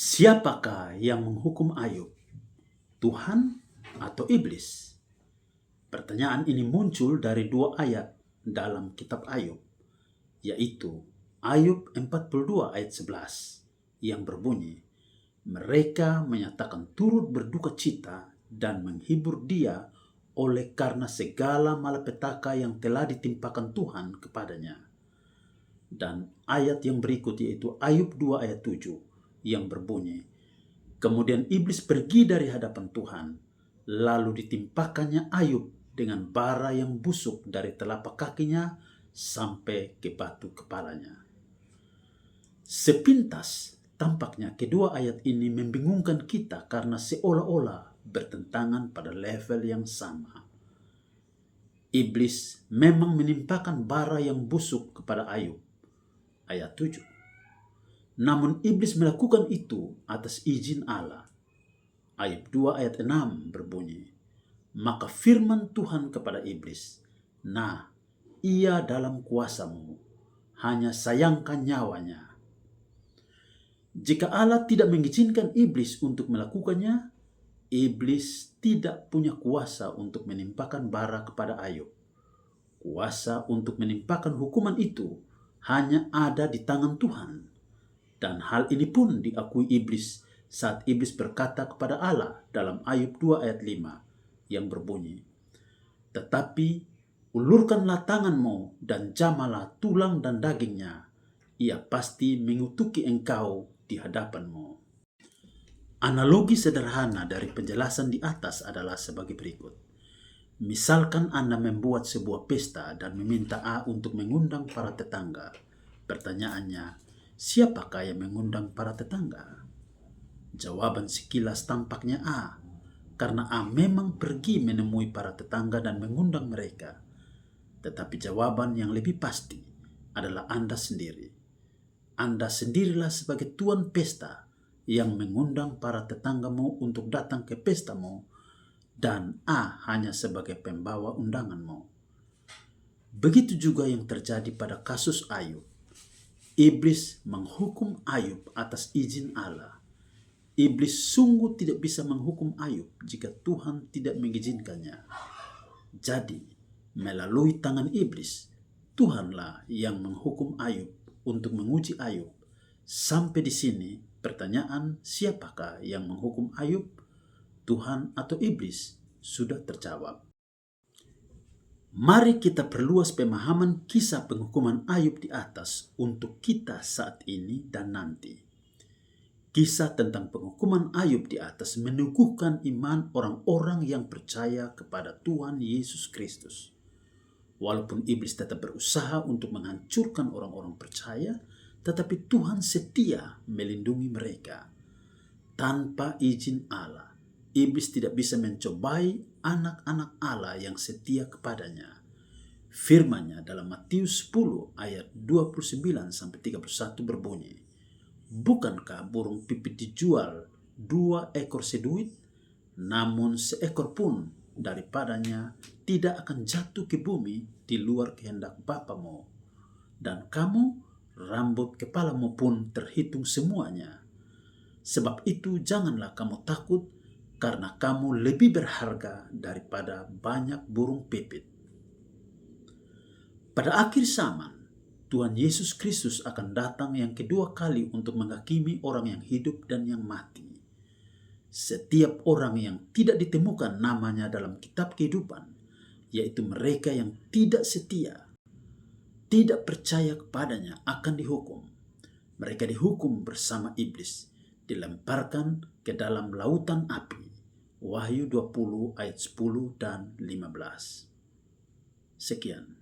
Siapakah yang menghukum Ayub? Tuhan atau iblis? Pertanyaan ini muncul dari dua ayat dalam kitab Ayub, yaitu Ayub 42 ayat 11 yang berbunyi, mereka menyatakan turut berduka cita dan menghibur dia oleh karena segala malapetaka yang telah ditimpakan Tuhan kepadanya. Dan ayat yang berikut yaitu Ayub 2 ayat 7 yang berbunyi, kemudian iblis pergi dari hadapan Tuhan, lalu ditimpakannya Ayub dengan bara yang busuk dari telapak kakinya sampai ke batu kepalanya. Sepintas tampaknya kedua ayat ini membingungkan kita karena seolah-olah bertentangan pada level yang sama. Iblis memang menimpakan bara yang busuk kepada Ayub. Ayat 7. Namun iblis melakukan itu atas izin Allah. Ayub 2 ayat 6 berbunyi, maka firman Tuhan kepada iblis, nah, ia dalam kuasamu, hanya sayangkan nyawanya. Jika Allah tidak mengizinkan iblis untuk melakukannya, iblis tidak punya kuasa untuk menimpakan bara kepada Ayub. Kuasa untuk menimpakan hukuman itu hanya ada di tangan Tuhan. Dan hal ini pun diakui iblis saat iblis berkata kepada Allah dalam Ayub 2 ayat 5 yang berbunyi, tetapi ulurkanlah tanganmu dan jamalah tulang dan dagingnya, ia pasti mengutuki engkau di hadapanmu. Analogi sederhana dari penjelasan di atas adalah sebagai berikut. Misalkan Anda membuat sebuah pesta dan meminta A untuk mengundang para tetangga. Pertanyaannya, siapakah yang mengundang para tetangga? Jawaban sekilas tampaknya A, karena A memang pergi menemui para tetangga dan mengundang mereka. Tetapi jawaban yang lebih pasti adalah Anda sendiri. Anda sendirilah sebagai tuan pesta yang mengundang para tetanggamu untuk datang ke pestamu, dan A hanya sebagai pembawa undanganmu. Begitu juga yang terjadi pada kasus Ayub. Iblis menghukum Ayub atas izin Allah. Iblis sungguh tidak bisa menghukum Ayub jika Tuhan tidak mengizinkannya. Jadi, melalui tangan iblis, Tuhanlah yang menghukum Ayub untuk menguji Ayub. Sampai di sini, pertanyaan siapakah yang menghukum Ayub, Tuhan atau iblis, sudah terjawab. Mari kita perluas pemahaman kisah penghukuman Ayub di atas untuk kita saat ini dan nanti. Kisah tentang penghukuman Ayub di atas meneguhkan iman orang-orang yang percaya kepada Tuhan Yesus Kristus. Walaupun iblis tetap berusaha untuk menghancurkan orang-orang percaya, tetapi Tuhan setia melindungi mereka. Tanpa izin Allah, iblis tidak bisa mencobai anak-anak Allah yang setia kepadanya. Firman-Nya dalam Matius 10 ayat 29-31 berbunyi, bukankah burung pipit dijual 2 ekor seduit? Namun seekor pun daripadanya tidak akan jatuh ke bumi di luar kehendak Bapamu. Dan kamu, rambut kepalamu pun terhitung semuanya. Sebab itu janganlah kamu takut, karena kamu lebih berharga daripada banyak burung pipit. Pada akhir zaman, Tuhan Yesus Kristus akan datang yang kedua kali untuk menghakimi orang yang hidup dan yang mati. Setiap orang yang tidak ditemukan namanya dalam kitab kehidupan, yaitu mereka yang tidak setia, tidak percaya kepadanya, akan dihukum. Mereka dihukum bersama iblis, dilemparkan ke dalam lautan api. Wahyu 20 ayat 10 dan 15. Sekian.